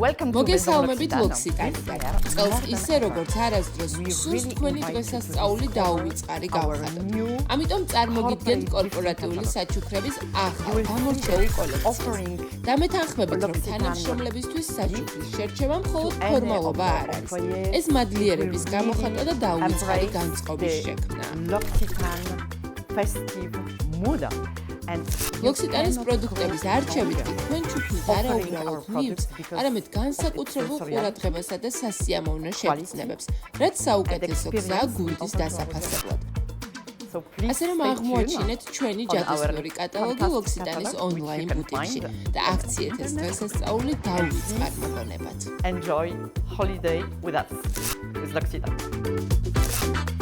მოგესალმებით ლოქსიტანიდან. წელს ისე როგორც არასდროს სულს თქვენი დღესასწაული დაუვიწყარი გავხადოთ. ამიტომ წარმოგიდგენთ კორპორატიული საჩუქრების ახალ გამორჩეულ კოლექციას. დამეთანხმებით, რომ თანამშრომლებისთვის საჩუქრის შერჩევა მხოლოდ ფორმალობა არ არის. ეს მადლიერების გამოხატვა და დაუვიწყარი განწყობის შექმნა. ლოქსიტანის პროდუქტების არჩევით თქვენ ჩუქნით არა უბრალოდ ნივს, არამედ განსაკუთრებულ ყურადღებასა და სასიამოვნო შეგრძნებებს, რაც საუკეთესო გზაა გუნდის დასაფასებლად. ასე რომ აღმოაჩინეთ ჩვენი ჯადოსნური კატალოგი ლოქსიტანის ონლაინ ბუტიკში და აქციეთ ეს დღესასწაული დაუვიწყარ მოგონებად. Enjoy holiday with us, with L'Occitane.